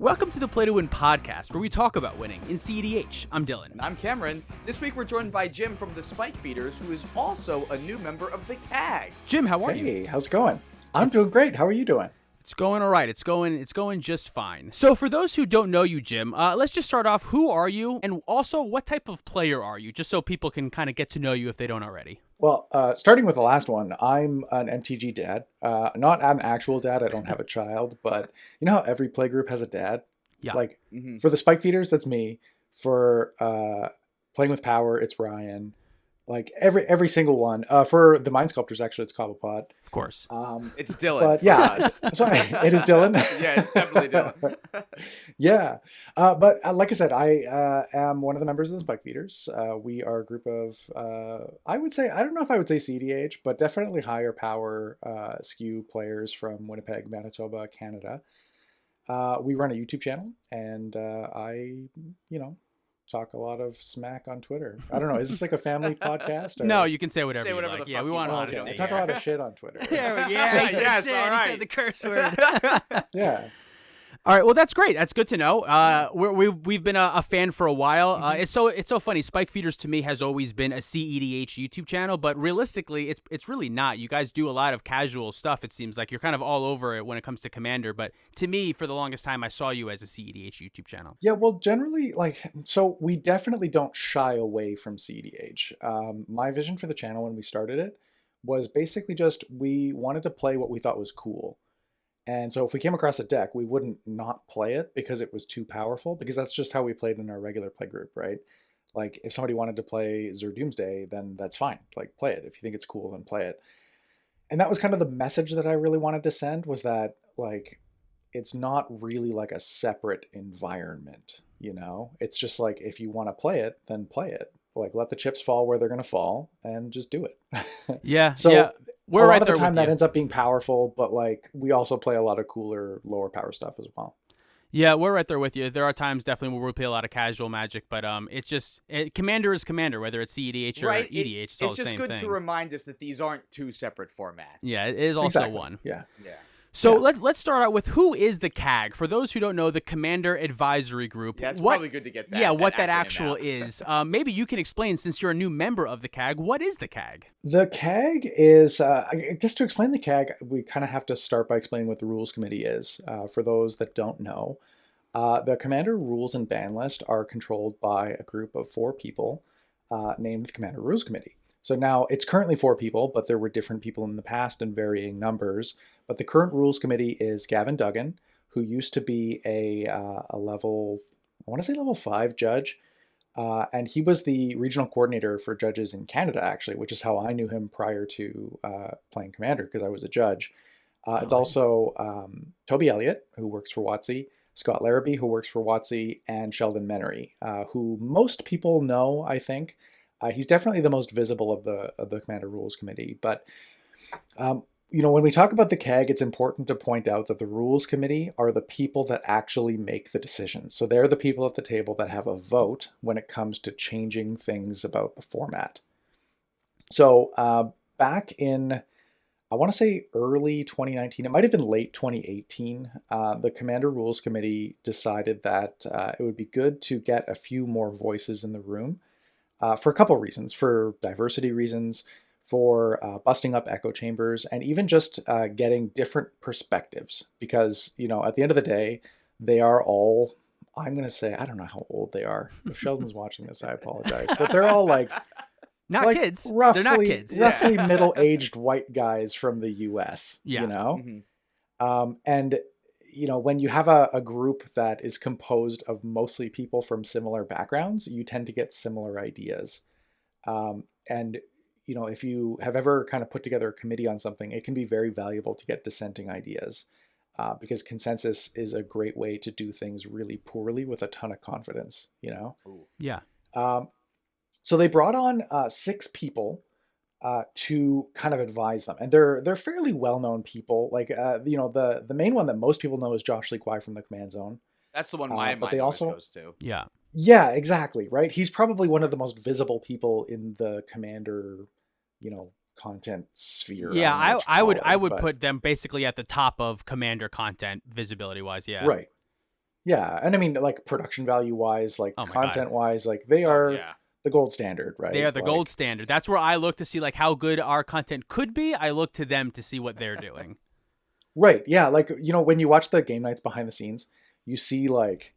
Welcome to the Play to Win podcast, where we talk about winning in cEDH. I'm Dylan. And I'm Cameron. This week we're joined by Jim from the Spike Feeders, who is also a new member of the CAG. Jim, how are you? Hey, how's it going? I'm doing great. How are you doing? It's going all right. It's going just fine. So for those who don't know you, Jim, let's just start off. Who are you? And also, what type of player are you? Just so people can kind of get to know you if they don't already. Well, starting with the last one, I'm an MTG dad. Not an actual dad. I don't have a child, but you know how every playgroup has a dad? Yeah. Like, for the Spike Feeders, that's me. For Playing with Power, it's Ryan. Like, every single one. For the Mind Sculptors, actually, it's Cobblepot. Of course. It's Dylan. But yeah, sorry, it is Dylan. Yeah, it's definitely Dylan. Yeah. But like I said, I am one of the members of the Spike Feeders. We are a group of, I would say, I don't know if I would say cEDH, but definitely higher power SKU players from Winnipeg, Manitoba, Canada. We run a YouTube channel, and I, talk a lot of smack on Twitter. I don't know. Is this like a family podcast? Or... No, you can say whatever you whatever like. the Yeah, fuck we you want want. honesty. I talk a lot of shit on Twitter. Yeah, Yes, all right. He said the curse word. Yeah. All right, well, that's great. That's good to know. We've been a fan for a while. It's so funny. Spike Feeders to me has always been a cEDH YouTube channel, but realistically, it's really not. You guys do a lot of casual stuff. It seems like you're kind of all over it when it comes to Commander. But to me, for the longest time, I saw you as a cEDH YouTube channel. Yeah, well, generally, so we definitely don't shy away from cEDH. My vision for the channel when we started it was basically just we wanted to play what we thought was cool. And so if we came across a deck, we wouldn't not play it because it was too powerful, because that's just how we played in our regular play group, right? Like, if somebody wanted to play Zur Doomsday, then that's fine. Like, play it. If you think it's cool, then play it. And that was kind of the message that I really wanted to send, was that, like, it's not really like a separate environment, It's just like, if you want to play it, then play it. Like, let the chips fall where they're going to fall and just do it. Yeah, so yeah. We're a lot of the time that ends up being powerful, but like we also play a lot of cooler, lower power stuff as well. Yeah, we're right there with you. There are times definitely where we play a lot of casual Magic, but it's just Commander is Commander, whether it's cEDH or Right. EDH. It's all the same thing. It's just good to remind us that these aren't two separate formats. Yeah, it is also Exactly. one. Yeah. So let's start out with, who is the CAG? For those who don't know, the Commander Advisory Group. Yeah, it's probably good to get that. Yeah, what that acronym actual out. is. Maybe you can explain, since you're a new member of the CAG, what is the CAG? The CAG is, I guess to explain the CAG, we kind of have to start by explaining what the Rules Committee is. For those that don't know, the Commander Rules and Ban List are controlled by a group of 4 people named the Commander Rules Committee. So now it's currently 4 people, but there were different people in the past in varying numbers. But the current Rules Committee is Gavin Duggan, who used to be a level, I want to say level 5 judge. And he was the regional coordinator for judges in Canada, actually, which is how I knew him prior to playing Commander, because I was a judge. It's also Toby Elliott, who works for WotC, Scott Larrabee, who works for WotC, and Sheldon Menery, who most people know, I think. He's definitely the most visible of the Commander Rules Committee. But, when we talk about the CAG, it's important to point out that the Rules Committee are the people that actually make the decisions. So they're the people at the table that have a vote when it comes to changing things about the format. So back in, I want to say early 2019, it might have been late 2018, the Commander Rules Committee decided that it would be good to get a few more voices in the room. For a couple reasons, for diversity reasons, for busting up echo chambers, and even just getting different perspectives. Because, at the end of the day, they are all, I'm going to say, I don't know how old they are. If Sheldon's watching this, I apologize. But they're all Not kids. Roughly, They're not kids. Roughly middle-aged white guys from the U.S., Yeah. And when you have a group that is composed of mostly people from similar backgrounds, you tend to get similar ideas. And, if you have ever kind of put together a committee on something, it can be very valuable to get dissenting ideas, because consensus is a great way to do things really poorly with a ton of confidence, Ooh. Yeah. So they brought on 6 people to kind of advise them, and they're fairly well-known people. Like the main one that most people know is Josh Lee Kwai from the Command Zone. That's the one my but mind they always also goes to. Yeah. Yeah, exactly. Right. He's probably one of the most visible people in the Commander, content sphere. Yeah, I would put them basically at the top of Commander content visibility wise. Yeah. Right. Yeah, and I mean, like production value wise, like Oh my God. content wise, like they are the gold standard, right? They are the Like, gold standard. That's where I look to see like how good our content could be. I look to them to see what they're doing. right, yeah, like when you watch the game nights behind the scenes, you see like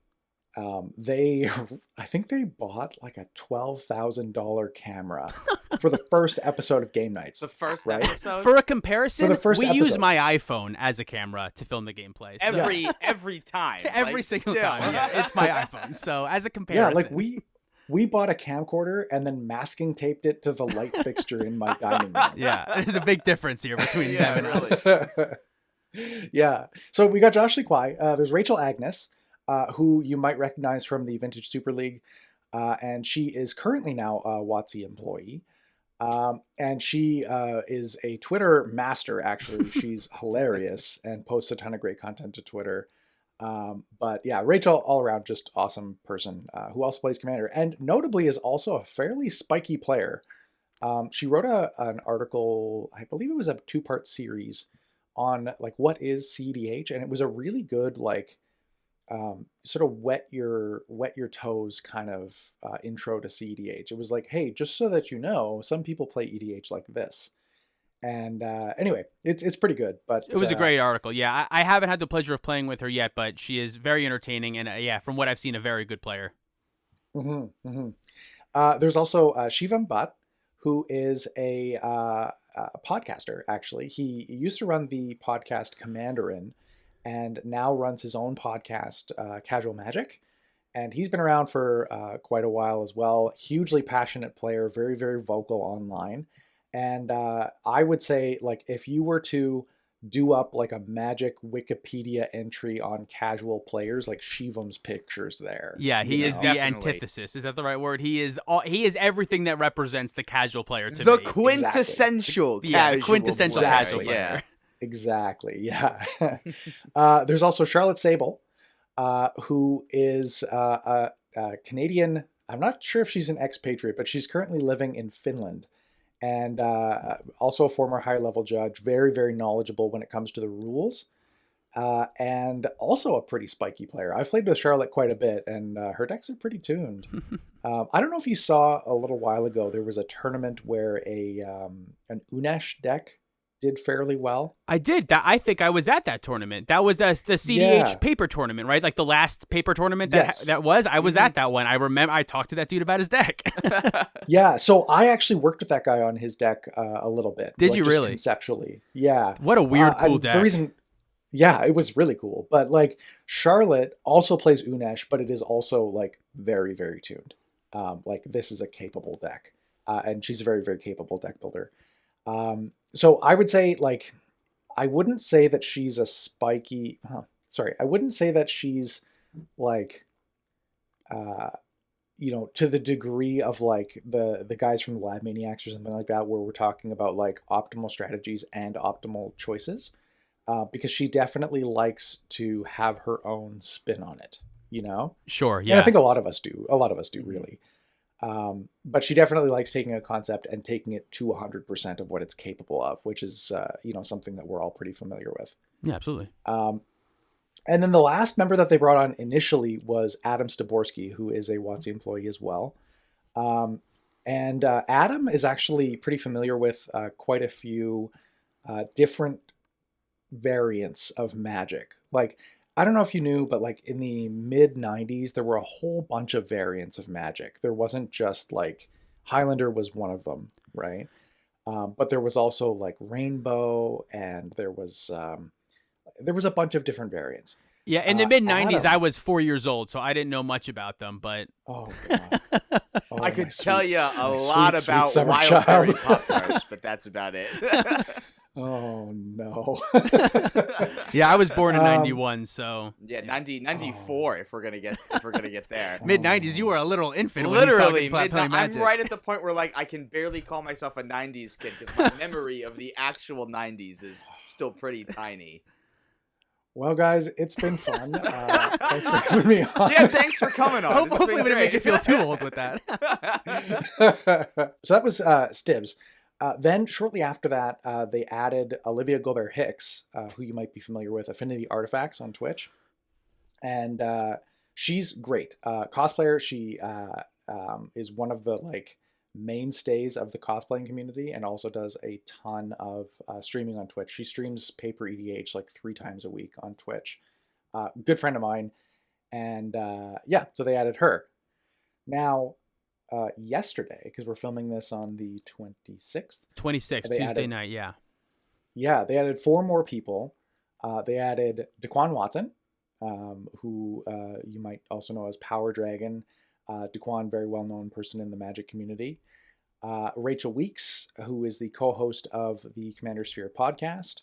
they I think they bought like a $12,000 camera for the first episode of game nights. The first right? episode. For a comparison, For the first we use episode. my iPhone as a camera to film the gameplay. So Every time. every like, single still. time. Yeah, it's my iPhone. So as a Yeah, comparison. like we bought a camcorder and then masking taped it to the light fixture in my dining room. Yeah, there's a big difference here between them and us. really. Yeah. So we got Josh Lee Kwai. There's Rachel Agnes, who you might recognize from the Vintage Super League. And she is currently now a WotC employee. And she is a Twitter master, actually. She's hilarious and posts a ton of great content to Twitter. But yeah, Rachel, all around, just awesome person who also plays Commander. And notably is also a fairly spiky player. She wrote an article, I believe it was a 2-part series on like what is cEDH, and it was a really good like sort of wet your toes kind of intro to cEDH. It was like, hey, just so that you know, some people play EDH like this. And anyway, it's pretty good. But it was a great article. Yeah, I haven't had the pleasure of playing with her yet, but she is very entertaining and yeah, from what I've seen, a very good player. There's also Shivam Bhatt, who is a podcaster, actually. He used to run the podcast Commanderin and now runs his own podcast, Casual Magic. And he's been around for quite a while as well. Hugely passionate player, very, very vocal online. And I would say, like, if you were to do up like a Magic Wikipedia entry on casual players, like Shivam's picture's there. Yeah, he is the Definitely. antithesis. Is that the right word? He is everything that represents the casual player to The me. quintessential Yeah, the casual quintessential player. casual player. Yeah. Exactly. Yeah. There's also Charlotte Sable, who is a Canadian. I'm not sure if she's an expatriate, but she's currently living in Finland. And also a former high-level judge, very, very knowledgeable when it comes to the rules, and also a pretty spiky player. I've played with Charlotte quite a bit, and her decks are pretty tuned. I don't know if you saw a little while ago, there was a tournament where an Unesh deck did fairly well. I did. I think I was at that tournament. That was the cEDH Yeah. paper tournament, right? Like the last paper tournament that Yes. that was. I was at that one. I remember I talked to that dude about his deck. Yeah, so I actually worked with that guy on his deck a little bit. Did like, you just really? Conceptually. Yeah. What a weird, cool deck. The reason, yeah, it was really cool. But like Charlotte also plays Unesh, but it is also like very, very tuned. Like this is a capable deck. And she's a very, very capable deck builder. So I would say like, I wouldn't say that she's a spiky, I wouldn't say that she's like, to the degree of like the guys from the Lab Maniacs or something like that, where we're talking about like optimal strategies and optimal choices, because she definitely likes to have her own spin on it, Sure, yeah. And I think a lot of us do really. But she definitely likes taking a concept and taking it to 100% of what it's capable of, which is, something that we're all pretty familiar with. Yeah, absolutely. And then the last member that they brought on initially was Adam Staborski, who is a WotC employee as well. And Adam is actually pretty familiar with quite a few different variants of Magic. Like, I don't know if you knew, but like in the mid 90s, there were a whole bunch of variants of Magic. There wasn't just like Highlander was one of them, right? But there was also like Rainbow, and there was a bunch of different variants. Yeah, in the mid 90s, Adam. I was 4 years old, so I didn't know much about them, but Oh, God. Oh, I could my tell sweet- you my a sweet, lot sweet about summer Wildberry child. Pop-Tarts, but that's about it. Oh, no. yeah, I was born in 91, so Yeah, 94 if we're gonna get there. mid 90s, you were a little infant when you Literally, started playing I'm Magic. right at the point where like I can barely call myself a 90s kid because my memory of the actual 90s is still pretty tiny. Well, guys, it's been fun. Thanks for having me on. Yeah, thanks for coming on. It's Hopefully, been we didn't make you great. feel too old with that. So that was Stibbs. Then shortly after that, they added Olivia Gobert Hicks, who you might be familiar with, Affinity Artifacts on Twitch. and she's great. Cosplayer. She is one of the like mainstays of the cosplaying community, and also does a ton of streaming on Twitch. She streams Paper EDH like 3 times a week on Twitch. Good friend of mine, and yeah, so they added her. Now, yesterday, because we're filming this on the 26th. 26 they Tuesday added, night. Yeah. Yeah, they added 4 more people. They added Daquan Watson, who you might also know as Power Dragon. Daquan, very well-known person in the Magic community. Rachel Weeks, who is the co-host of the Commander Sphere podcast.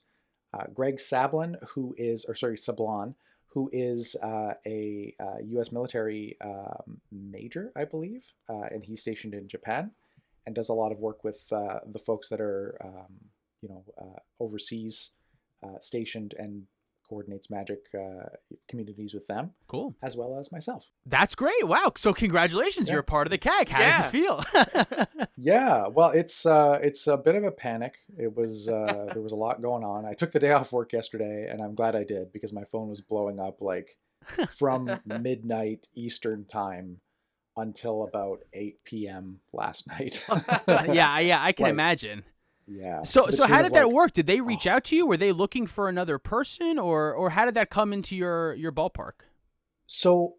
Greg Sablon, Sablon, who is a U.S. military major, I believe, and he's stationed in Japan, and does a lot of work with the folks that are, overseas stationed, and coordinates Magic communities with them. Cool. As well as myself. That's great. Wow. So congratulations. You're a part of the CAG. How does it feel? Yeah. Well, it's a bit of a panic. It was there was a lot going on. I took the day off work yesterday, and I'm glad I did, because my phone was blowing up like from midnight Eastern time until about 8 p.m. last night. Yeah, I can imagine. Yeah. So how did that work? Did they reach out to you? Were they looking for another person, or how did that come into your ballpark? So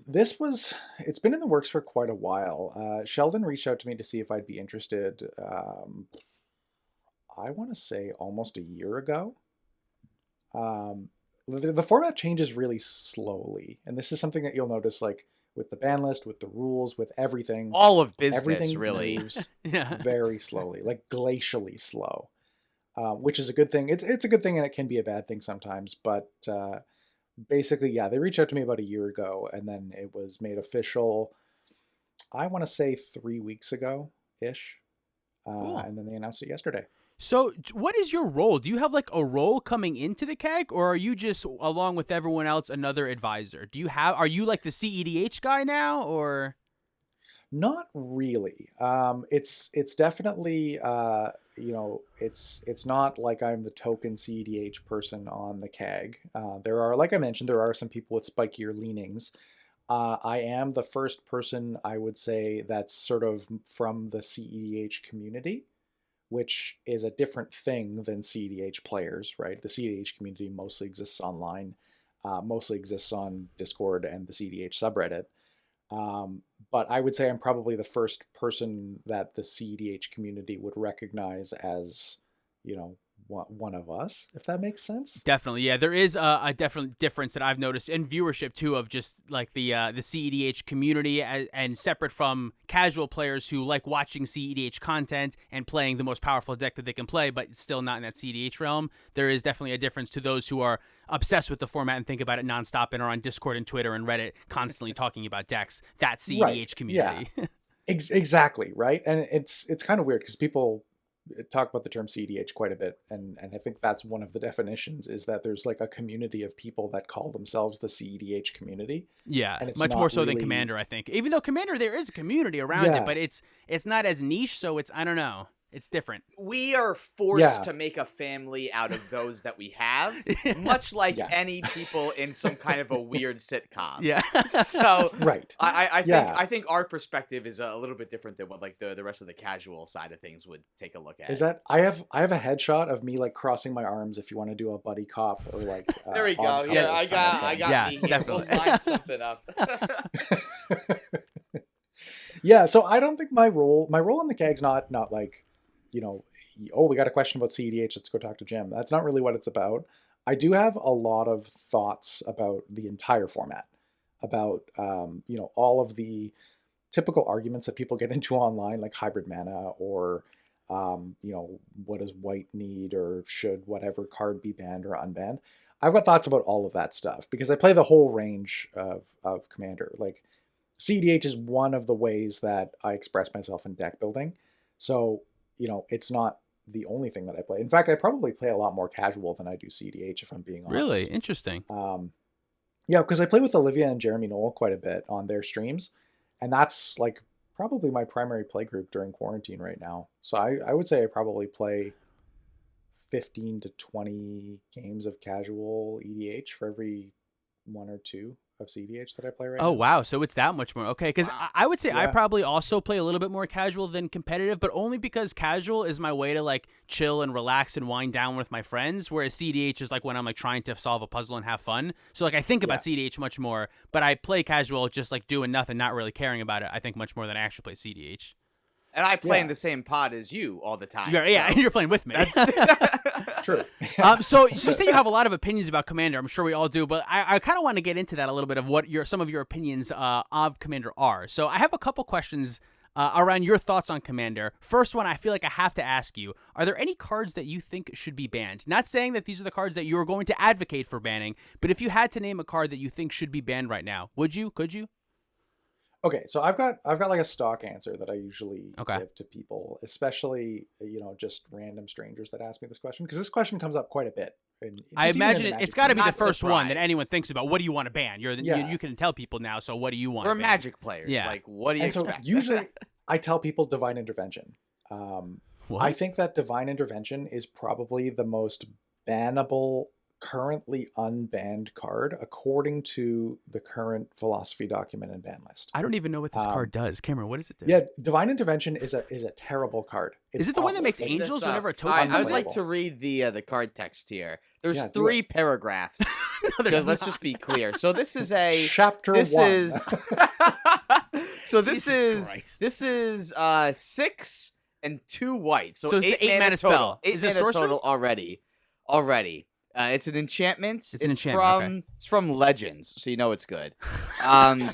it's been in the works for quite a while. Sheldon reached out to me to see if I'd be interested. I want to say almost a year ago. The format changes really slowly, and this is something that you'll notice, like with the ban list, with the rules, with everything. All of business, everything really. moves very slowly, like glacially slow, which is a good thing. It's a good thing, and it can be a bad thing sometimes. But basically, yeah, they reached out to me about a year ago, and then it was made official, I want to say 3 weeks ago-ish. Cool. And then they announced it yesterday. So what is your role? Do you have like a role coming into the CAG, or are you just, along with everyone else, another advisor? Are you like the cEDH guy now, or? Not really. It's definitely, it's not like I'm the token cEDH person on the CAG. There are, like I mentioned, there are some people with spikier leanings. I am the first person, I would say, that's sort of from the cEDH community, which is a different thing than cEDH players, right? The cEDH community mostly exists online, mostly exists on Discord and the cEDH subreddit. But I would say I'm probably the first person that the cEDH community would recognize as, one of us, if that makes sense. Definitely, yeah. There is a definite difference that I've noticed in viewership too, of just like the cEDH community, and separate from casual players who like watching cEDH content and playing the most powerful deck that they can play, but still not in that cEDH realm. There is definitely a difference to those who are obsessed with the format and think about it nonstop and are on Discord and Twitter and Reddit constantly talking about decks. That cEDH community. Yeah. Exactly, right? And it's kind of weird because people talk about the term cEDH quite a bit, and I think that's one of the definitions, is that there's like a community of people that call themselves the cEDH community. Yeah, and it's much more so really... than Commander, I think. Even though Commander, there is a community around it, but it's not as niche, so it's, I don't know. It's different. We are forced to make a family out of those that we have, much like any people in some kind of a weird sitcom. Yeah. So right. I think our perspective is a little bit different than what like the rest of the casual side of things would take a look at. Is that I have a headshot of me like crossing my arms if you want to do a buddy cop or like there we go. Yeah, I got me here. Definitely. We'll line something up. Yeah, so I don't think my role in the CAG's not like, we got a question about cEDH, let's go talk to Jim. That's not really what it's about. I do have a lot of thoughts about the entire format, about all of the typical arguments that people get into online, like hybrid mana, or what does white need, or should whatever card be banned or unbanned. I've got thoughts about all of that stuff because I play the whole range of Commander. Like, cEDH is one of the ways that I express myself in deck building. So, it's not the only thing that I play. In fact, I probably play a lot more casual than I do cEDH, if I'm being honest. Really? Interesting. Yeah, because I play with Olivia and Jeremy Knoll quite a bit on their streams. And that's like probably my primary play group during quarantine right now. So I would say I probably play 15 to 20 games of casual EDH for every 1 or 2 of cEDH that I play right Oh, now. wow. So it's that much more. Okay. Because I would say I Yeah. probably also play a little bit more casual than competitive, but only because casual is my way to like chill and relax and wind down with my friends, whereas cEDH is like when I'm like trying to solve a puzzle and have fun. So like I think about cEDH much more, but I play casual just like doing nothing, not really caring about it, I think much more than I actually play cEDH. And I play in the same pod as you all the time. Yeah, so. you're playing with me. True. So you say you have a lot of opinions about Commander. I'm sure we all do, but I kind of want to get into that a little bit of what some of your opinions of Commander are. So I have a couple questions around your thoughts on Commander. First one, I feel like I have to ask you, are there any cards that you think should be banned? Not saying that these are the cards that you're going to advocate for banning, but if you had to name a card that you think should be banned right now, would you? Could you? Okay, so I've got like a stock answer that I usually give to people, especially just random strangers that ask me this question, because this question comes up quite a bit. I imagine it's got to be the first surprised. one that anyone thinks about. What do you want to ban? You can tell people now. So what do you want? We're to ban? Magic players. Yeah. Like, what do you expect? So usually I tell people Divine Intervention. I think that Divine Intervention is probably the most bannable, currently unbanned card according to the current philosophy document and ban list. I don't even know what this card does. Cameron, what does it do? Yeah, Divine Intervention is a terrible card. Is it the one that makes angels whenever a token? I would like to read the card text here. There's 3 paragraphs. Because let's just be clear. So this is a chapter 1. So this is 6 and 2 white. So it's 8 mana total. spell. 8 is it mana sorcerer? total already. It's an enchantment. It's an enchantment. It's from Legends, so you know it's good.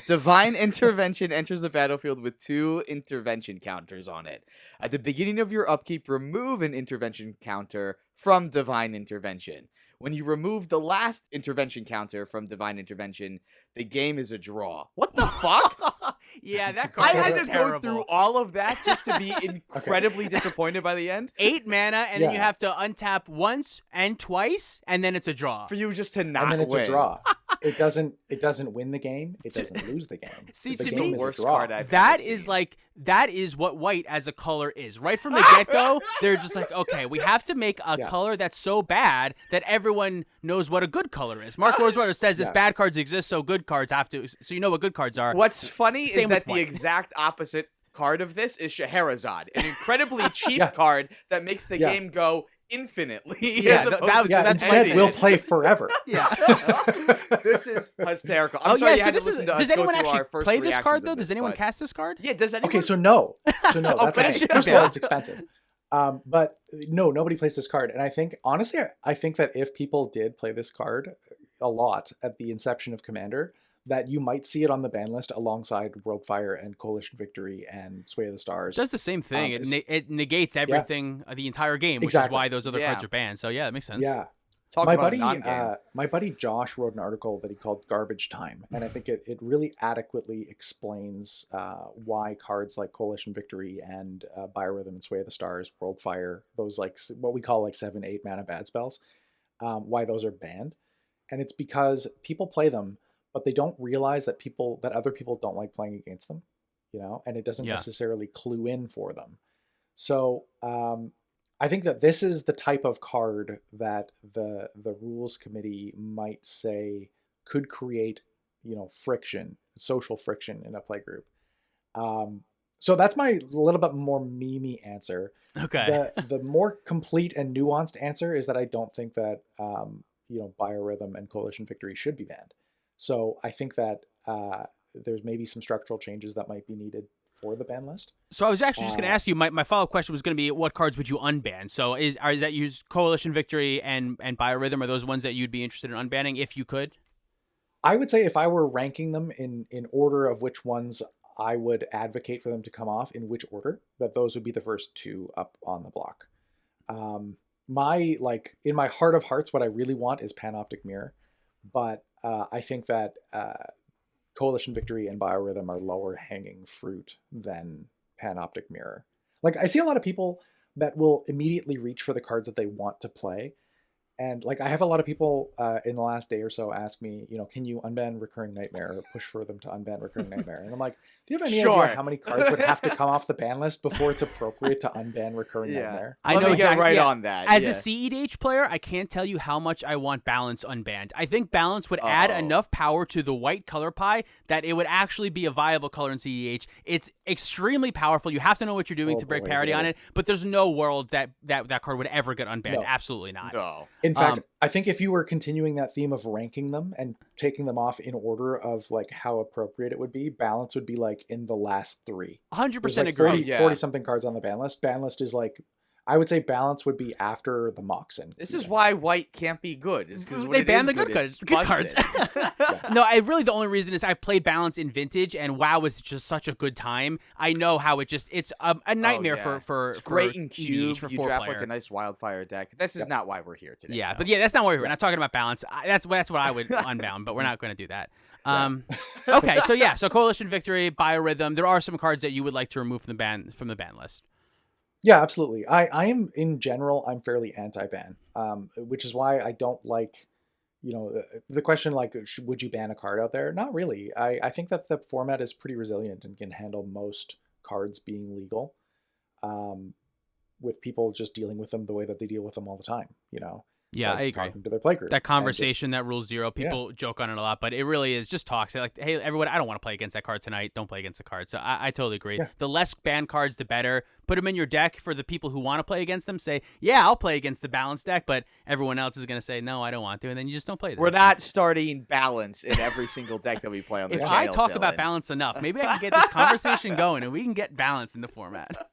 Divine Intervention enters the battlefield with 2 intervention counters on it. At the beginning of your upkeep, remove an intervention counter from Divine Intervention. When you remove the last intervention counter from Divine Intervention, the game is a draw. What the fuck? Yeah, that card I had to terrible. go through all of that just to be incredibly disappointed by the end. 8 mana, and then you have to untap once and twice, and then it's a draw. For you just to not and then it's win. a draw. It doesn't win the game. It doesn't lose the game. See, the to game me, is a worst draw. card I've that ever is seen. that is what white as a color is. Right from the get-go, they're just like, okay, we have to make a color that's so bad that everyone knows what a good color is. Mark Rosewater says this bad cards exist, so good cards have to. So you know what good cards are. What's funny Same is that with the white. exact opposite card of this is Scheherazade, an incredibly cheap card that makes the game go infinitely. Yeah, as opposed to that's instead ending we'll it. play forever. Yeah. This is hysterical. I'm sorry you had to listen to us does go anyone through actually our first play this card reactions though? of Does this, anyone but- cast this card? Yeah, does anyone? Okay, so no. That's but okay. it should First be. of all, it's expensive. But no, nobody plays this card. And I think, honestly, I think that if people did play this card a lot at the inception of Commander, that you might see it on the ban list alongside Worldfire and Coalition Victory and Sway of the Stars. It does the same thing. It negates everything, the entire game, which Exactly. is why those other cards are banned. So yeah, it makes sense. Yeah. Talk my about buddy, a non-game. my buddy Josh wrote an article that he called "Garbage Time," and I think it really adequately explains why cards like Coalition Victory and Biorhythm and Sway of the Stars, Worldfire, those like what we call like 7-8 mana bad spells, why those are banned, and it's because people play them, but they don't realize that other people don't like playing against them, and it doesn't necessarily clue in for them. So I think that this is the type of card that the rules committee might say could create, friction, social friction in a play group. So that's my little bit more memey answer. Okay. The more complete and nuanced answer is that I don't think that Biorhythm and Coalition Victory should be banned. So I think that there's maybe some structural changes that might be needed for the ban list. So I was actually just going to ask you, my follow-up question was going to be, what cards would you unban? So is that use Coalition Victory and Biorhythm, are those ones that you'd be interested in unbanning if you could? I would say if I were ranking them in order of which ones I would advocate for them to come off, in which order, that those would be the first 2 up on the block. In my heart of hearts, what I really want is Panoptic Mirror, but I think that Coalition Victory and Biorhythm are lower hanging fruit than Panoptic Mirror. Like, I see a lot of people that will immediately reach for the cards that they want to play, And like I have a lot of people in the last day or so ask me, can you unban Recurring Nightmare or push for them to unban Recurring Nightmare? And I'm like, do you have any idea Sure. how many cards would have to come off the ban list before it's appropriate to unban Recurring Yeah. Nightmare? I Let know me get exactly, right yeah. on that. As yeah. a cEDH player, I can't tell you how much I want Balance unbanned. I think Balance would add enough power to the white color pie that it would actually be a viable color in cEDH. It's extremely powerful. You have to know what you're doing to break parity on it, but there's no world that card would ever get unbanned. No. Absolutely not. No. In fact, I think if you were continuing that theme of ranking them and taking them off in order of like how appropriate it would be, Balance would be like in the last 3. 100% There's like agree. 40 something cards on the ban list. Ban list is like, I would say Balance would be after the Moxen. This is why white can't be good. It's because They banned the good cards. No, I really, the only reason is I've played Balance in Vintage, and WoW is just such a good time. I know how it's a nightmare for it's great in EDH, cube. for You 4 draft player. like a nice wildfire deck. This is not why we're here today. Yeah, though. but yeah, that's not what we're not talking about Balance. That's what I would unbound, but we're not going to do that. Okay, so Coalition Victory, Biorhythm. There are some cards that you would like to remove from the ban list. Yeah, absolutely. I am in general, I'm fairly anti-ban, which is why I don't like, the question like, would you ban a card out there? Not really. I think that the format is pretty resilient and can handle most cards being legal, with people just dealing with them the way that they deal with them all the time. Yeah, like I agree. talking to their playgroup. That conversation, that rule 0, people joke on it a lot, but it really is just talk. Say like, hey, everyone, I don't want to play against that card tonight. Don't play against the card. So I totally agree. Yeah. The less banned cards, the better. Put them in your deck for the people who want to play against them. Say, yeah, I'll play against the balance deck, but everyone else is going to say, no, I don't want to, and then you just don't play. We're not starting balance in every single deck that we play on the If channel. I talk about Dylan. balance enough, maybe I can get this conversation going, and we can get balance in the format.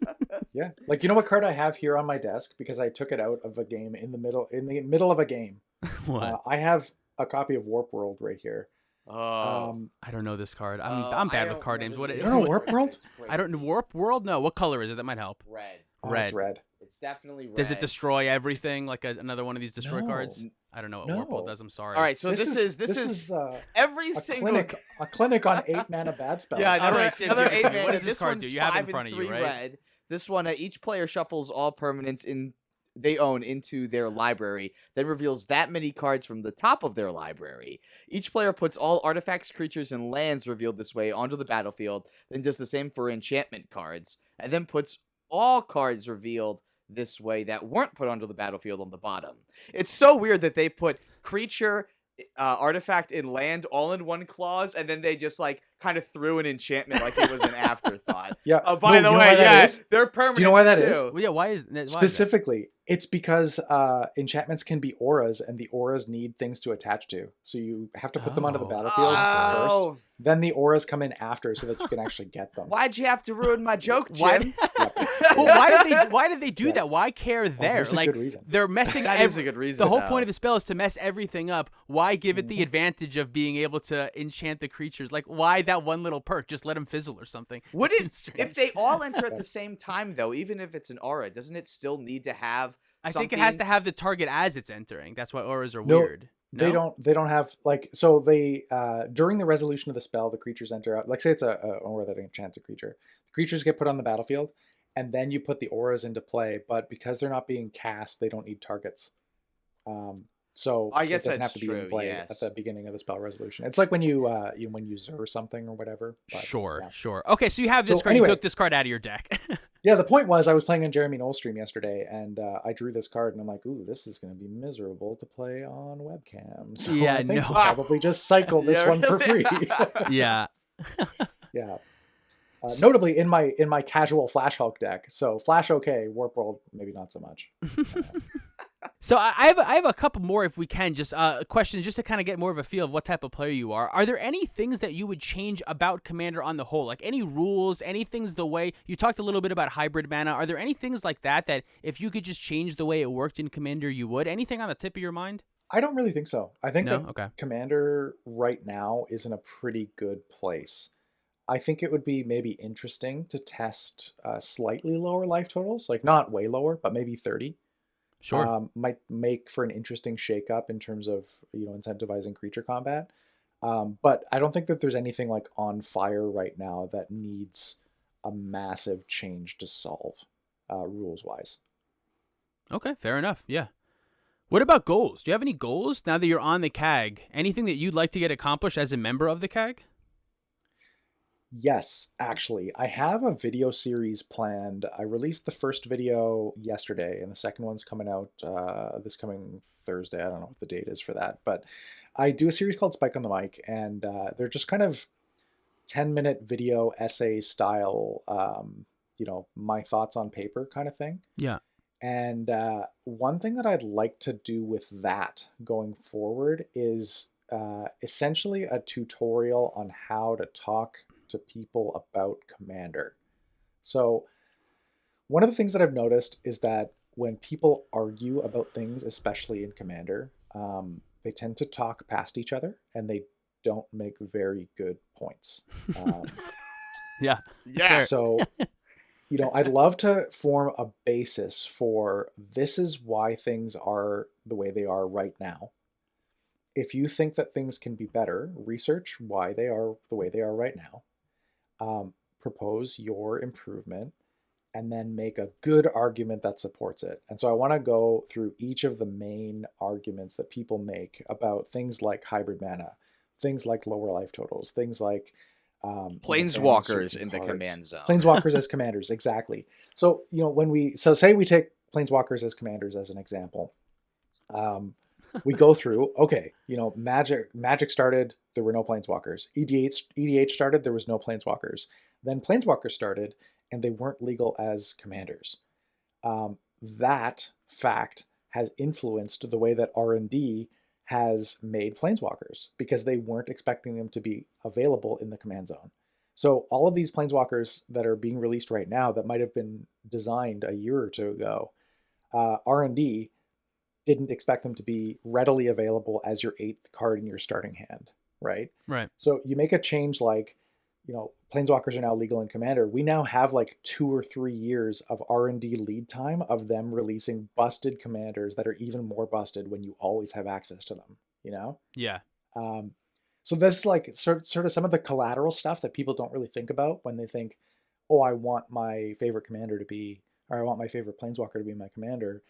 Yeah, like you know what card I have here on my desk because I took it out of a game in the middle of a game. What? I have a copy of Warp World right here. Oh. I don't know this card. I'm bad with card names. What? You don't know Warp World? I don't know Warp World. No. What color is it? That might help. Red. Red. It's red. It's definitely red. Does it destroy everything like another one of these destroy No. cards? I don't know what No. Warp World does. I'm sorry. All right, so this is every a single clinic on 8 mana bad spells. Yeah, All right, another Jim, 8 what mana. does this card do? You have it in front of you, right? Red. This one, each player shuffles all permanents they own into their library, then reveals that many cards from the top of their library. Each player puts all artifacts, creatures, and lands revealed this way onto the battlefield, then does the same for enchantment cards, and then puts all cards revealed this way that weren't put onto the battlefield on the bottom. It's so weird that they put creature, artifact, and land all in one clause, and then they just like kind of threw an enchantment like it was an afterthought. Yeah. Oh, by the you know way, why that is? they're permanents Do you know why that too. is? Well, yeah. Why is that? Specifically, it's because enchantments can be auras, and the auras need things to attach to. So you have to put them onto the battlefield first. Then the auras come in after, so that you can actually get them. Why'd you have to ruin my joke, Why? Jim? Well, why did they do that? Why care there? there's a Like good reason. they're messing. That is a good reason. The whole though. point of the spell is to mess everything up. Why give it the advantage of being able to enchant the creatures? Like, why that one little perk? Just let them fizzle or something. Would It it, seems strange. if they all enter at the same time, though, even if it's an aura, doesn't it still need to have I something? think it has to have the target as it's entering. That's why auras are No, weird. No? They don't have like so they during the resolution of the spell the creatures enter out like say it's a aura that enchants a creature. The creatures get put on the battlefield and then you put the auras into play, but because they're not being cast, they don't need targets. So I guess it doesn't that's have to be true, in play yes. at the beginning of the spell resolution. It's like when you when you Zur something or whatever. But, Sure, yeah. sure. Okay, so you have this So card. anyway- You took this card out of your deck. Yeah, the point was I was playing on Jeremy Knoll's stream yesterday, and I drew this card, and I'm like, "Ooh, this is going to be miserable to play on webcam." So Yeah, I think no. I'll probably just cycle this Yeah, one for free. really. Yeah. Yeah. Notably in my casual Flash Hulk deck. So Flash okay, Warp World maybe not so much. So I have a couple more if we can, just questions just to kind of get more of a feel of what type of player you are. Are there any things that you would change about Commander on the whole? Like any rules, any things the way you talked a little bit about hybrid mana. Are there any things like that if you could just change the way it worked in Commander you would? Anything on the tip of your mind? I don't really think so. I think No? that Okay. Commander right now is in a pretty good place. I think it would be maybe interesting to test slightly lower life totals, like not way lower, but maybe 30. Sure. Might make for an interesting shakeup in terms of incentivizing creature combat. But I don't think that there's anything like on fire right now that needs a massive change to solve rules wise. Okay, fair enough. Yeah. What about goals? Do you have any goals now that you're on the CAG? Anything that you'd like to get accomplished as a member of the CAG? Yes, actually, I have a video series planned. I released the first video yesterday, and the second one's coming out this coming Thursday. I don't know what the date is for that, but I do a series called Spike on the Mic, and they're just kind of 10-minute video essay style, my thoughts on paper kind of thing. Yeah. And one thing that I'd like to do with that going forward is essentially a tutorial on how to talk to people about Commander. So one of the things that I've noticed is that when people argue about things, especially in Commander, they tend to talk past each other and they don't make very good points. Yeah. Yeah. So, I'd love to form a basis for this is why things are the way they are right now. If you think that things can be better, research why they are the way they are right now. Propose your improvement, and then make a good argument that supports it. And so I want to go through each of the main arguments that people make about things like hybrid mana, things like lower life totals, things like Planeswalkers in the command zone. Planeswalkers as commanders, exactly. So, say we take Planeswalkers as commanders as an example. We go through, okay, Magic started, there were no Planeswalkers. EDH started, there was no Planeswalkers. Then Planeswalkers started, and they weren't legal as commanders. That fact has influenced the way that R&D has made Planeswalkers, because they weren't expecting them to be available in the command zone. So all of these Planeswalkers that are being released right now that might have been designed a year or two ago, R&D didn't expect them to be readily available as your 8th card in your starting hand, right? Right. So you make a change like, Planeswalkers are now legal in Commander. We now have like 2 or 3 years of R&D lead time of them releasing busted commanders that are even more busted when you always have access to them, Yeah. So this is like sort of some of the collateral stuff that people don't really think about when they think, oh, I want my favorite commander to be, or I want my favorite Planeswalker to be my commander.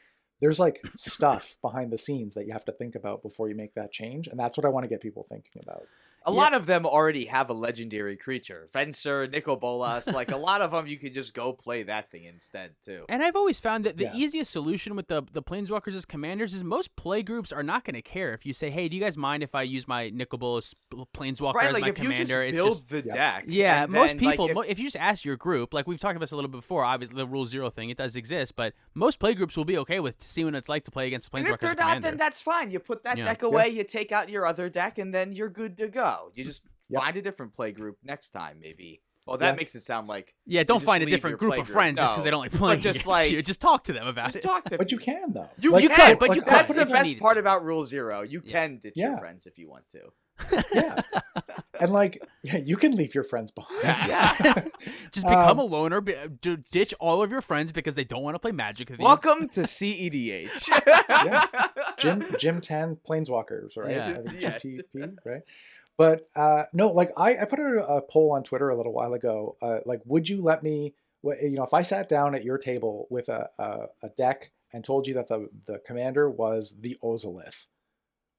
There's like stuff behind the scenes that you have to think about before you make that change. And that's what I want to get people thinking about. A lot of them already have a legendary creature. Fencer, Nicol Bolas, like a lot of them you could just go play that thing instead too. And I've always found that the easiest solution with the Planeswalkers as commanders is most play groups are not going to care if you say, hey, do you guys mind if I use my Nicol Bolas Planeswalker as my if commander? You just build the deck. Yeah, most then, people, if you just ask your group, like we've talked about this a little bit before, obviously the Rule 0 thing, it does exist, but most play groups will be okay with seeing what it's like to play against Planeswalkers and if they're as not, commander. then that's fine. You put that deck away, you take out your other deck, and then you're good to go. You just find a different play group next time, maybe. Well, that makes it sound like don't find a different group of friends just because they don't like playing against you. Just talk to them about it. Talk to But you can though. You can, but that's the best part about Rule 0. You can ditch your friends if you want to. Yeah. And you can leave your friends behind. Yeah. Just become a loner, ditch all of your friends because they don't want to play Magic with you. Welcome to cEDH. Gym 10 Planeswalkers, right? Yeah. GTP, right? But no, I put out a poll on Twitter a little while ago. Would you let me, if I sat down at your table with a deck and told you that the commander was the Ozolith,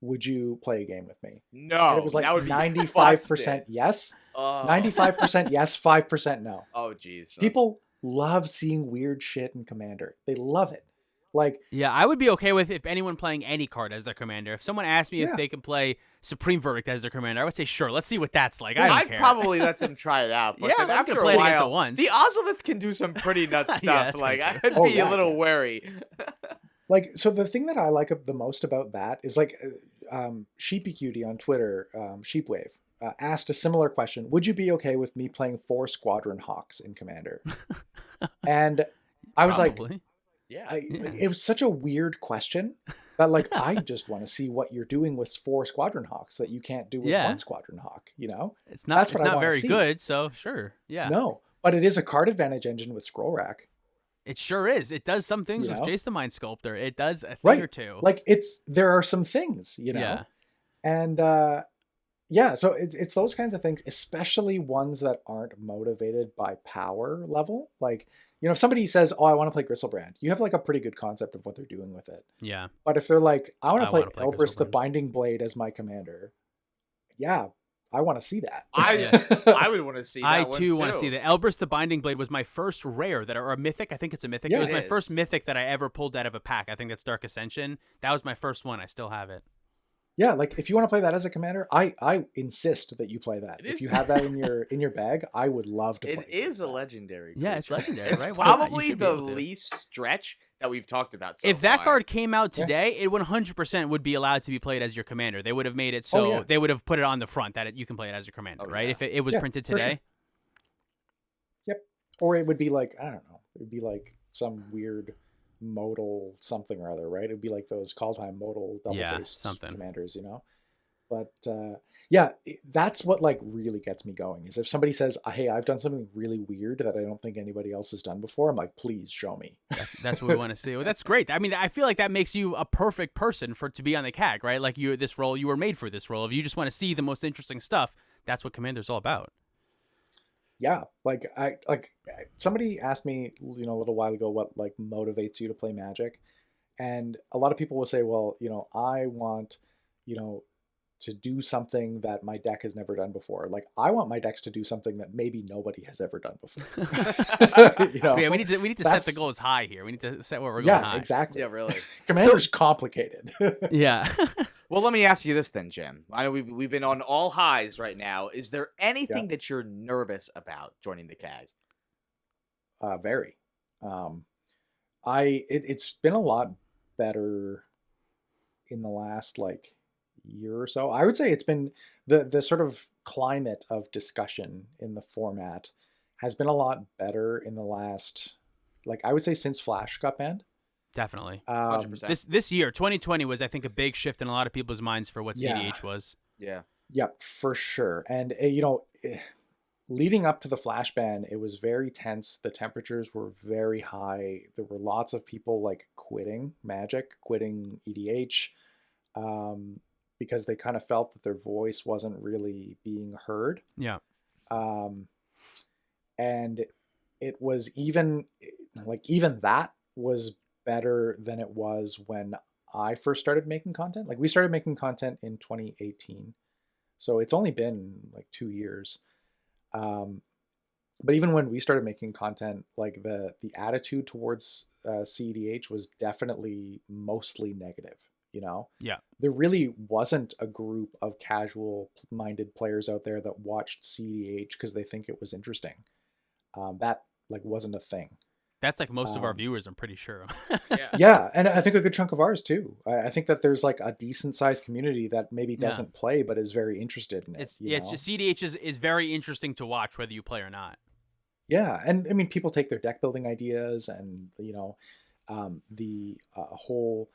would you play a game with me? No. And it was like 95% yes, 95% yes, 5% no. Oh, geez. People love seeing weird shit in Commander. They love it. I would be okay with if anyone playing any card as their commander. If someone asked me if they can play Supreme Verdict as their commander, I would say sure. Let's see what that's like. I'd probably let them try it out. But then after play a it against while, it once. the Ozolith can do some pretty nuts stuff. I'd be a little wary. So the thing that I like the most about that is Sheepy Cutie on Twitter, Sheepwave, asked a similar question. Would you be okay with me playing 4 Squadron Hawks in Commander? And I was Probably. It was such a weird question, but I just want to see what you're doing with 4 Squadron Hawks that you can't do with 1 Squadron Hawk. It's not. It's not very good. So sure, yeah. No, but it is a card advantage engine with Scroll Rack. It sure is. It does some things with Jace the Mind Sculptor. It does a thing or two. There are some things, and so it's those kinds of things, especially ones that aren't motivated by power level. You know, if somebody says, "Oh, I want to play Gristlebrand," you have like a pretty good concept of what they're doing with it. Yeah. But if they're like, "I want I to play wanna play Elbrus the Gristlebrand. Binding Blade as my commander," yeah, I want to see that. I would want to see that I one too want to see that. Elbrus the Binding Blade was my first rare or a mythic. I think it's a mythic. Yeah, it was it my is. first mythic that I ever pulled out of a pack. I think that's Dark Ascension. That was my first one. I still have it. Yeah, like if you want to play that as a commander, I insist that you play that. It If you is- have that in your bag, I would love to play It is a that. legendary. Yeah, it's creature. legendary, It's right? Why not? You probably should be the able to. least stretch that we've talked about so If that far. card came out today, it 100% would be allowed to be played as your commander. They would have made it so yeah. they would have put it on the front that you can play it as your commander, Oh, right? yeah. If it was Yeah, printed for sure. today. Or it would be like, I don't know, it would be like some weird modal something or other, right? It would be like those call time modal double Yeah, face something. commanders, you know? But yeah, that's what like really gets me going is if somebody says, "Hey, I've done something really weird that I don't think anybody else has done before," I'm like, please show me. That's what we want to see. Well, that's great. I mean, I feel like that makes you a perfect person to be on the CAG, right? Like you were made for this role. If you just want to see the most interesting stuff, that's what Commander's all about. Yeah, like somebody asked me, you know, a little while ago what like motivates you to play Magic, and a lot of people will say, well, you know, I want, you know, to do something that my deck has never done before. Like I want my decks to do something that maybe nobody has ever done before. You know, Yeah, we need to set the that's- goals high here. We need to set where we're going high. exactly. Yeah, really. Commander's complicated. Yeah. Well, let me ask you this then, Jim. I know we've been on all highs right now. Is there anything that you're nervous about joining the CAG? Very. It's been a lot better in the last like year or so. I would say it's been the sort of climate of discussion in the format has been a lot better in the last, like I would say since Flash got banned. Definitely. 100%. This year, 2020 was, I think, a big shift in a lot of people's minds for what Yeah. cEDH was. Yeah. Yep, for sure. And you know, leading up to the flash ban, it was very tense. The temperatures were very high. There were lots of people like quitting Magic, quitting EDH, because they kind of felt that their voice wasn't really being heard. Yeah. And it was even that was better than it was when I first started making content. Like we started making content in 2018. So it's only been like 2 years. But even when we started making content, like the attitude towards cEDH was definitely mostly negative, you know? Yeah. There really wasn't a group of casual-minded players out there that watched cEDH because they think it was interesting. That like wasn't a thing. That's like most of our viewers, I'm pretty sure. Yeah. Yeah, and I think a good chunk of ours too. I think that there's like a decent sized community that maybe doesn't play but is very interested in it. It's you know? just cEDH is very interesting to watch whether you play or not. Yeah, and I mean people take their deck building ideas and you know the whole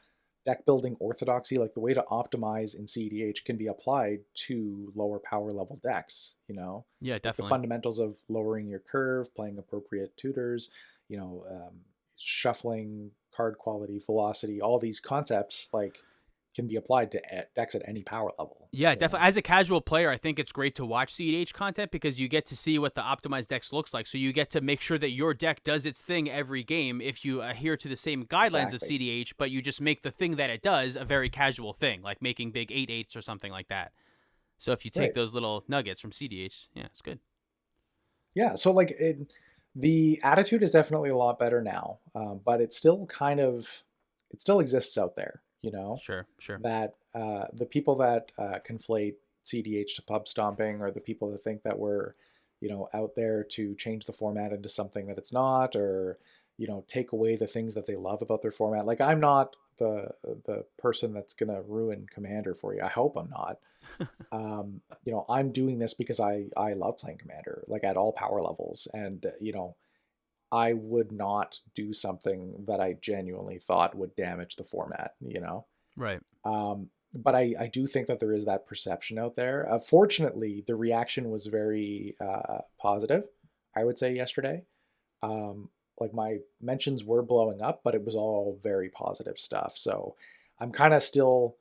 deck building orthodoxy, like the way to optimize in cEDH can be applied to lower power level decks. You know, Yeah, the definitely. fundamentals of lowering your curve, playing appropriate tutors, you know, shuffling, card quality, velocity, all these concepts like can be applied to decks at any power level. Yeah, you know? definitely. As a casual player, I think it's great to watch cEDH content because you get to see what the optimized decks looks like. So you get to make sure that your deck does its thing every game if you adhere to the same guidelines Exactly. of cEDH, but you just make the thing that it does a very casual thing, like making big 8/8s or something like that. So if you take Right. those little nuggets from cEDH, yeah, it's good. Yeah, so like the attitude is definitely a lot better now, but it still exists out there, you know, Sure. that the people that conflate cEDH to pub stomping, or the people that think that we're, you know, out there to change the format into something that it's not, or you know, take away the things that they love about their format. Like I'm not the person that's gonna ruin Commander for you. I hope I'm not. You know, I'm doing this because I love playing Commander, like at all power levels, and you know, I would not do something that I genuinely thought would damage the format. You know. Right. But I do think that there is that perception out there. Fortunately, the reaction was very positive, I would say, yesterday. Like my mentions were blowing up, but it was all very positive stuff. So I'm kind of still,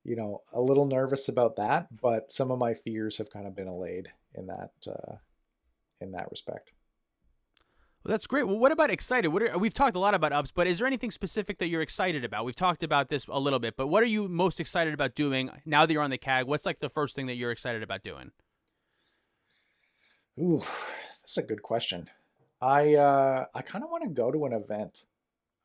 you know, a little nervous about that, but some of my fears have kind of been allayed in that respect. Well, that's great. Well, what about excited? We've talked a lot about ups, but is there anything specific that you're excited about? We've talked about this a little bit, but what are you most excited about doing now that you're on the CAG? What's like the first thing that you're excited about doing? Ooh, that's a good question. I kind of want to go to an event.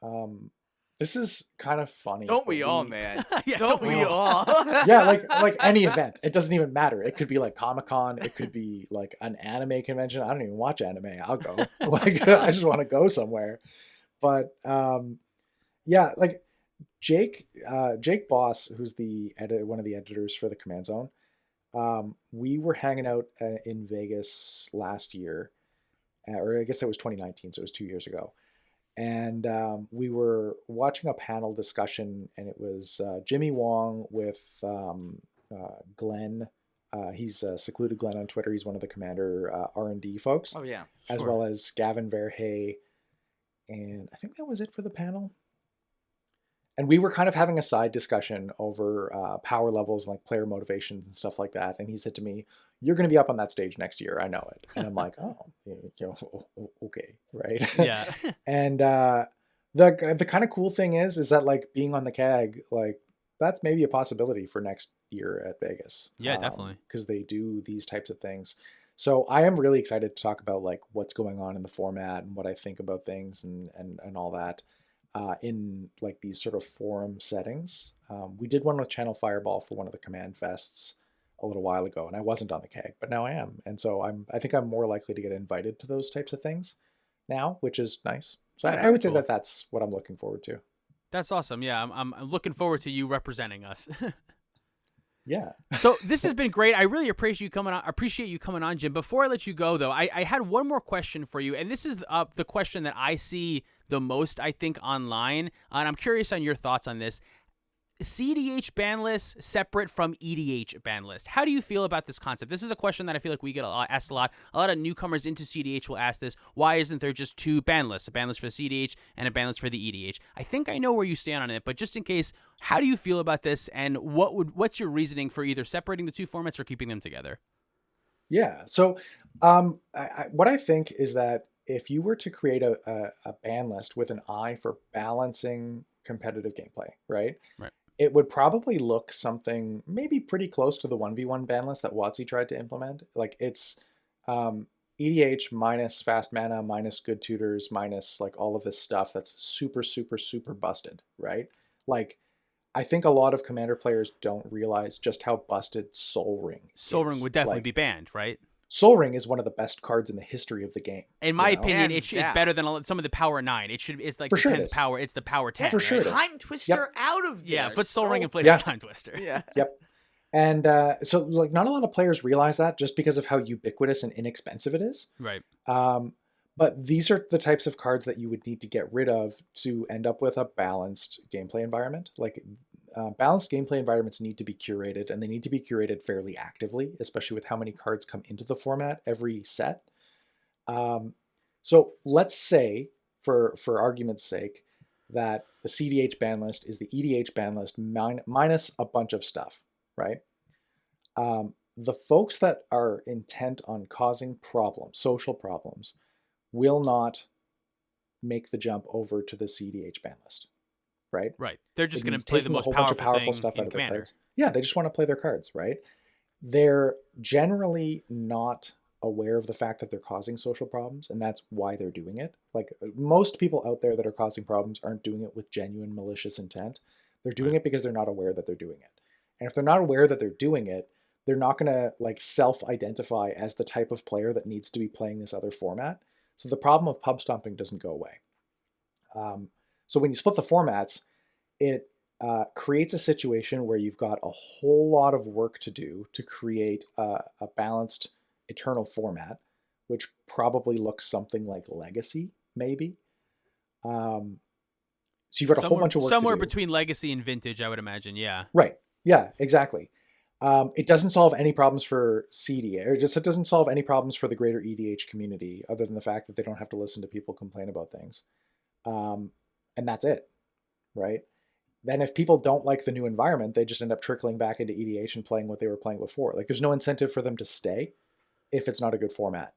Um, this is kind of funny. Don't but we all, man? Yeah, don't we all? all? Yeah, like any event. It doesn't even matter. It could be like Comic-Con. It could be like an anime convention. I don't even watch anime. I'll go. Like I just want to go somewhere. But yeah, like Jake Boss, who's one of the editors for the Command Zone. We were hanging out in Vegas last year, or I guess that was 2019, so it was 2 years ago. And we were watching a panel discussion, and it was Jimmy Wong with Glenn. He's Secluded Glenn on Twitter. He's one of the Commander R&D folks. Oh yeah, as well as Gavin Verhey, and I think that was it for the panel. And we were kind of having a side discussion over power levels and like player motivations and stuff like that. And he said to me, "You're going to be up on that stage next year. I know it." And I'm like, "Oh, okay, right." Yeah. And the kind of cool thing is that like being on the CAG, like that's maybe a possibility for next year at Vegas. Yeah, definitely. Because they do these types of things. So I am really excited to talk about like what's going on in the format and what I think about things and all that. In like these sort of forum settings. We did one with Channel Fireball for one of the Command Fests a little while ago, and I wasn't on the CAG, but now I am. And so I think I'm more likely to get invited to those types of things now, which is nice. So I would say that that's what I'm looking forward to. That's awesome. Yeah, I'm looking forward to you representing us. Yeah. So this has been great. I really appreciate you coming on, Jim. Before I let you go, though, I had one more question for you, and this is the question that I see the most, I think, online, and I'm curious on your thoughts on this. cEDH ban list separate from EDH ban list. How do you feel about this concept? This is a question that I feel like we get asked a lot. A lot of newcomers into cEDH will ask this. Why isn't there just two ban lists? A ban list for the cEDH and a ban list for the EDH? I think I know where you stand on it, but just in case, how do you feel about this, and what's your reasoning for either separating the two formats or keeping them together? Yeah. So what I think is that if you were to create a ban list with an eye for balancing competitive gameplay, right? Right. It would probably look something maybe pretty close to the 1v1 ban list that WotC tried to implement. Like it's EDH minus fast mana, minus good tutors, minus like all of this stuff that's super, super, super busted, right? Like I think a lot of Commander players don't realize just how busted Sol Ring is. Sol Ring would definitely be banned, right? Sol Ring is one of the best cards in the history of the game. In my opinion, Hands it's down. better than some of the Power 9. It's like For the sure it 10th is. power. It's the Power 10. For sure right? it is. Time Twister out of there. Yeah, put Sol Ring in place Yeah. of Time Twister. Yeah. Yep. And so like not a lot of players realize that just because of how ubiquitous and inexpensive it is. Right. But these are the types of cards that you would need to get rid of to end up with a balanced gameplay environment. Like balanced gameplay environments need to be curated, and they need to be curated fairly actively, especially with how many cards come into the format every set. So let's say, for argument's sake, that the cEDH ban list is the EDH ban list minus a bunch of stuff, right? The folks that are intent on causing problems, social problems, will not make the jump over to the cEDH ban list, right? Right. They're just It going means to play the taking a most whole bunch of powerful thing stuff in out of their Commander. cards. Yeah, they just want to play their cards, right? They're generally not aware of the fact that they're causing social problems, and that's why they're doing it. Like most people out there that are causing problems aren't doing it with genuine malicious intent. They're doing it because they're not aware that they're doing it. And if they're not aware that they're doing it, they're not going to like self-identify as the type of player that needs to be playing this other format. So the problem of pub stomping doesn't go away. So when you split the formats, it creates a situation where you've got a whole lot of work to do to create a balanced eternal format, which probably looks something like Legacy, maybe. So you've got a whole bunch of work somewhere to do. between Legacy and Vintage, I would imagine. Yeah. Right. Yeah, exactly. It doesn't solve any problems for cEDH, or it doesn't solve any problems for the greater EDH community, other than the fact that they don't have to listen to people complain about things. And that's it, right? Then if people don't like the new environment, they just end up trickling back into EDH and playing what they were playing before. Like there's no incentive for them to stay if it's not a good format.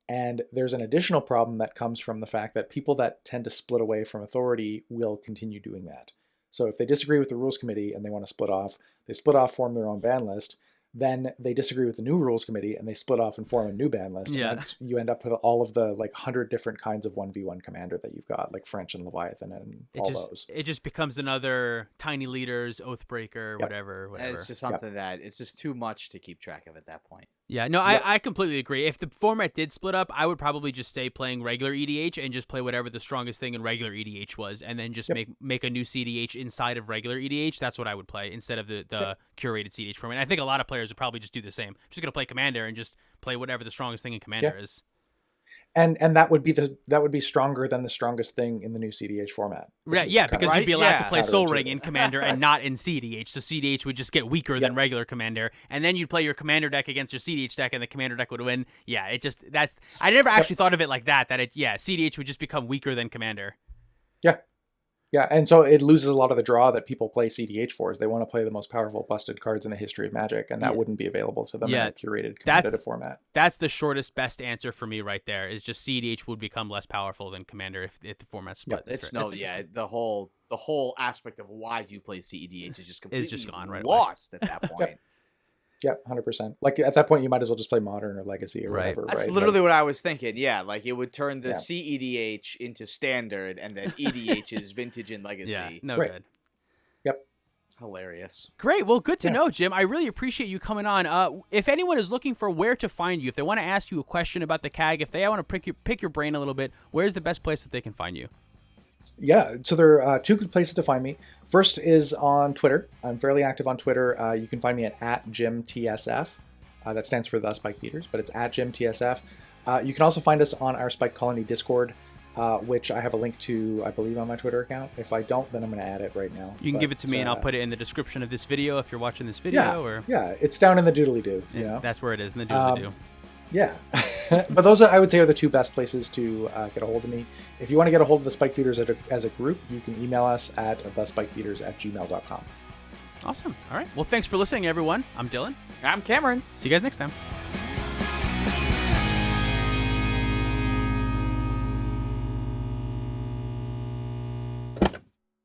And there's an additional problem that comes from the fact that people that tend to split away from authority will continue doing that. So if they disagree with the rules committee and they want to split off, they split off, form their own ban list. Then they disagree with the new rules committee and they split off and form a new ban list. Yeah. And you end up with all of the 100 different kinds of 1v1 commander that you've got, like French and Leviathan and those. It just becomes another Tiny Leaders, Oathbreaker, whatever. And it's just something that it's just too much to keep track of at that point. Yeah, no, I completely agree. If the format did split up, I would probably just stay playing regular EDH and just play whatever the strongest thing in regular EDH was, and then just make a new cEDH inside of regular EDH. That's what I would play instead of the curated cEDH format. And I think a lot of players would probably just do the same. Just gonna play Commander and just play whatever the strongest thing in Commander is. And that would be stronger than the strongest thing in the new cEDH format. Right, yeah, because you'd be allowed to play Soul Ring in Commander and not in cEDH. So cEDH would just get weaker than regular Commander, and then you'd play your Commander deck against your cEDH deck, and the Commander deck would win. Yeah, I never actually thought of it like that. cEDH would just become weaker than Commander. Yeah, and so it loses a lot of the draw that people play cEDH for, is they want to play the most powerful busted cards in the history of Magic, and that wouldn't be available to them in a curated competitive format. That's the shortest, best answer for me right there, is just cEDH would become less powerful than Commander if the format's split. The whole aspect of why you play cEDH is just completely gone right lost at that point. Yeah, 100%. Like at that point, you might as well just play Modern or Legacy or whatever. That's literally what I was thinking. Yeah, like it would turn the cEDH into Standard, and then EDH is Vintage and Legacy. Yeah, good. Yep. Hilarious. Great. Well, good to know, Jim. I really appreciate you coming on. If anyone is looking for where to find you, if they want to ask you a question about the CAG, if they want to pick your brain a little bit, where's the best place that they can find you? Yeah, so there are two good places to find me. First is on Twitter. I'm fairly active on Twitter. You can find me at JimTSF. That stands for The Spike Feeders, but it's at JimTSF. You can also find us on our Spike Colony Discord, which I have a link to, I believe, on my Twitter account. If I don't, then I'm going to add it right now. You can give it to me, and I'll put it in the description of this video if you're watching this video. Yeah, it's down in the doodly-doo. That's where it is, in the doodly-doo. Yeah, but those I would say are the two best places to get a hold of me. If you want to get a hold of the Spike Feeders as a group, you can email us at thespikefeeders@gmail.com. Awesome. All right. Well, thanks for listening, everyone. I'm Dylan. I'm Cameron. See you guys next time.